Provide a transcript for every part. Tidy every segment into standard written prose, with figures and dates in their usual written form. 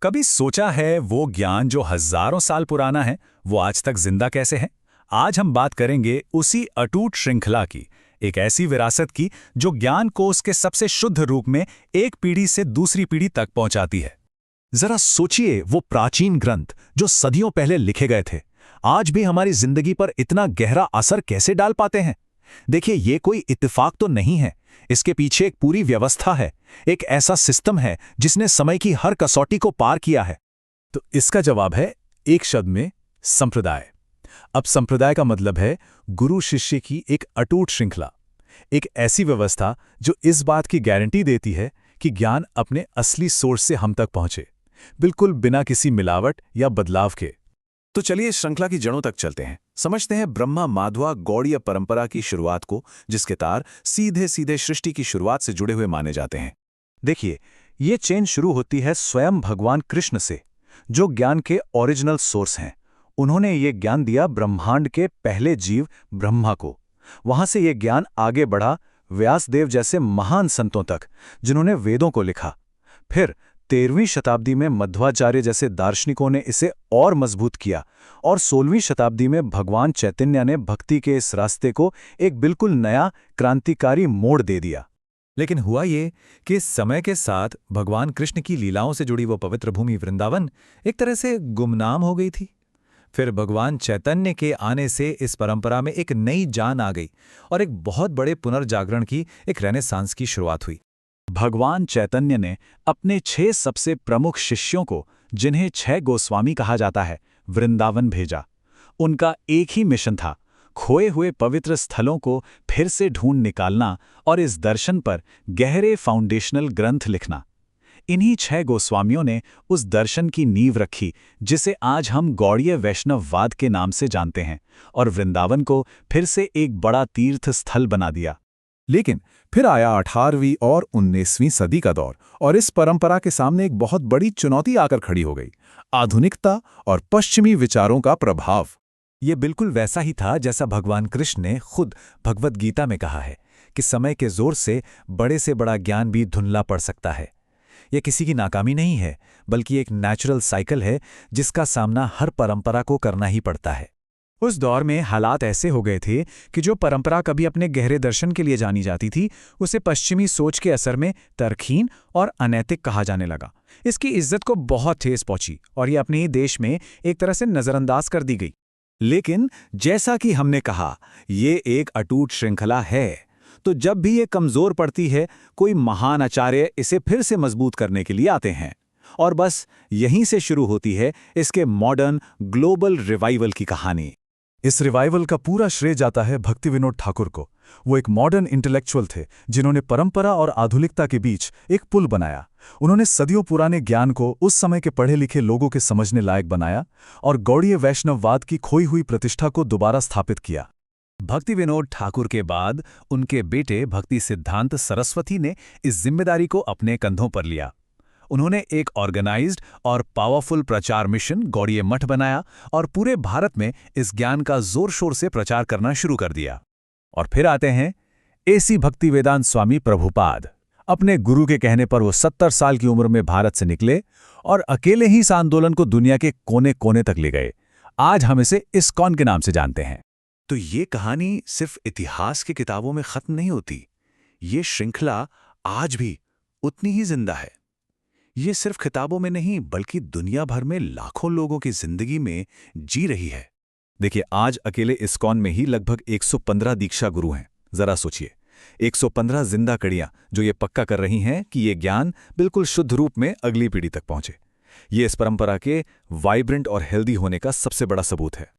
कभी सोचा है वो ज्ञान जो हजारों साल पुराना है वो आज तक जिंदा कैसे है? आज हम बात करेंगे उसी अटूट श्रृंखला की, एक ऐसी विरासत की जो ज्ञान को उसके सबसे शुद्ध रूप में एक पीढ़ी से दूसरी पीढ़ी तक पहुंचाती है। जरा सोचिए, वो प्राचीन ग्रंथ जो सदियों पहले लिखे गए थे आज भी हमारी जिंदगी पर इतना गहरा असर कैसे डाल पाते हैं। देखिए, ये कोई इत्तेफाक तो नहीं है, इसके पीछे एक पूरी व्यवस्था है, एक ऐसा सिस्टम है जिसने समय की हर कसौटी को पार किया है। तो इसका जवाब है एक शब्द में, संप्रदाय। अब संप्रदाय का मतलब है गुरु शिष्य की एक अटूट श्रृंखला, एक ऐसी व्यवस्था जो इस बात की गारंटी देती है कि ज्ञान अपने असली सोर्स से हम तक पहुंचे, बिल्कुल बिना किसी मिलावट या बदलाव के। तो चलिए इस श्रृंखला की जड़ों तक चलते हैं, समझते हैं ब्रह्मा माधवा गौड़ीय परंपरा की शुरुआत को, जिसके तार सीधे सीधे सृष्टि की शुरुआत से जुड़े हुए माने जाते हैं। देखिए, ये चेन शुरू होती है स्वयं भगवान कृष्ण से, जो ज्ञान के ओरिजिनल सोर्स हैं। उन्होंने ये ज्ञान दिया ब्रह्मांड के पहले जीव ब्रह्मा को। वहां से ये ज्ञान आगे बढ़ा व्यासदेव जैसे महान संतों तक, जिन्होंने वेदों को लिखा। फिर 13वीं शताब्दी में मध्वाचार्य जैसे दार्शनिकों ने इसे और मजबूत किया, और 16वीं शताब्दी में भगवान चैतन्य ने भक्ति के इस रास्ते को एक बिल्कुल नया क्रांतिकारी मोड़ दे दिया। लेकिन हुआ ये कि समय के साथ भगवान कृष्ण की लीलाओं से जुड़ी वो पवित्र भूमि वृंदावन एक तरह से गुमनाम हो गई थी। फिर भगवान चैतन्य के आने से इस परंपरा में एक नई जान आ गई और एक बहुत बड़े पुनर्जागरण की, एक रेनेसांस की शुरुआत हुई। भगवान चैतन्य ने अपने 6 सबसे प्रमुख शिष्यों को, जिन्हें 6 गोस्वामी कहा जाता है, वृंदावन भेजा। उनका एक ही मिशन था, खोए हुए पवित्र स्थलों को फिर से ढूंढ निकालना और इस दर्शन पर गहरे फाउंडेशनल ग्रंथ लिखना। इन्हीं 6 गोस्वामियों ने उस दर्शन की नींव रखी जिसे आज हम गौड़ीय वैष्णववाद के नाम से जानते हैं, और वृंदावन को फिर से एक बड़ा तीर्थ स्थल बना दिया। लेकिन फिर आया 18वीं और 19वीं सदी का दौर, और इस परंपरा के सामने एक बहुत बड़ी चुनौती आकर खड़ी हो गई: आधुनिकता और पश्चिमी विचारों का प्रभाव। ये बिल्कुल वैसा ही था जैसा भगवान कृष्ण ने खुद भगवद गीता में कहा है कि समय के जोर से बड़ा ज्ञान भी धुंधला पड़ सकता है। यह किसी की नाकामी नहीं है, बल्कि एक नेचुरल साइकिल है जिसका सामना हर परंपरा को करना ही पड़ता है। उस दौर में हालात ऐसे हो गए थे कि जो परंपरा कभी अपने गहरे दर्शन के लिए जानी जाती थी, उसे पश्चिमी सोच के असर में तर्कहीन और अनैतिक कहा जाने लगा। इसकी इज्जत को बहुत ठेस पहुंची और ये अपने ही देश में एक तरह से नज़रअंदाज कर दी गई। लेकिन जैसा कि हमने कहा, ये एक अटूट श्रृंखला है, तो जब भी ये कमज़ोर पड़ती है, कोई महान आचार्य इसे फिर से मजबूत करने के लिए आते हैं। और बस यहीं से शुरू होती है इसके मॉडर्न ग्लोबल रिवाइवल की कहानी। इस रिवाइवल का पूरा श्रेय जाता है भक्तिविनोद ठाकुर को। वो एक मॉडर्न इंटेलेक्चुअल थे जिन्होंने परंपरा और आधुनिकता के बीच एक पुल बनाया। उन्होंने सदियों पुराने ज्ञान को उस समय के पढ़े लिखे लोगों के समझने लायक बनाया और गौड़ीय वैष्णववाद की खोई हुई प्रतिष्ठा को दोबारा स्थापित किया। भक्तिविनोद ठाकुर के बाद उनके बेटे भक्ति सिद्धांत सरस्वती ने इस जिम्मेदारी को अपने कंधों पर लिया। उन्होंने एक ऑर्गेनाइज्ड और पावरफुल प्रचार मिशन गौड़ीय मठ बनाया और पूरे भारत में इस ज्ञान का जोर शोर से प्रचार करना शुरू कर दिया। और फिर आते हैं एसी भक्तिवेदांत स्वामी प्रभुपाद। अपने गुरु के कहने पर वो 70 साल की उम्र में भारत से निकले और अकेले ही इस आंदोलन को दुनिया के कोने कोने तक ले गए। आज हम इसे इस्कॉन के नाम से जानते हैं। तो ये कहानी सिर्फ इतिहास की किताबों में खत्म नहीं होती, ये श्रृंखला आज भी उतनी ही जिंदा है। ये सिर्फ किताबों में नहीं, बल्कि दुनिया भर में लाखों लोगों की जिंदगी में जी रही है। देखिए, आज अकेले इस्कॉन में ही लगभग 115 दीक्षा गुरु हैं। जरा सोचिए, 115 जिंदा कड़ियां जो ये पक्का कर रही हैं कि ये ज्ञान बिल्कुल शुद्ध रूप में अगली पीढ़ी तक पहुंचे। ये इस परंपरा के वाइब्रेंट और हेल्दी होने का सबसे बड़ा सबूत है।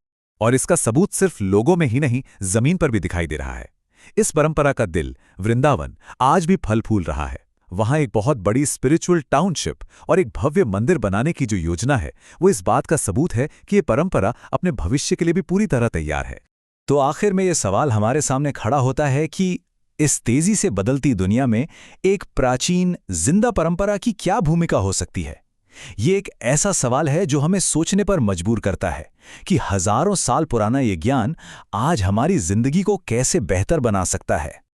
और इसका सबूत सिर्फ लोगों में ही नहीं, जमीन पर भी दिखाई दे रहा है। इस परंपरा का दिल वृंदावन आज भी फल फूल रहा है। वहां एक बहुत बड़ी स्पिरिचुअल टाउनशिप और एक भव्य मंदिर बनाने की जो योजना है, वो इस बात का सबूत है कि ये परंपरा अपने भविष्य के लिए भी पूरी तरह तैयार है। तो आखिर में ये सवाल हमारे सामने खड़ा होता है कि इस तेजी से बदलती दुनिया में एक प्राचीन जिंदा परंपरा की क्या भूमिका हो सकती है? ये एक ऐसा सवाल है जो हमें सोचने पर मजबूर करता है कि हजारों साल पुराना ये ज्ञान आज हमारी जिंदगी को कैसे बेहतर बना सकता है।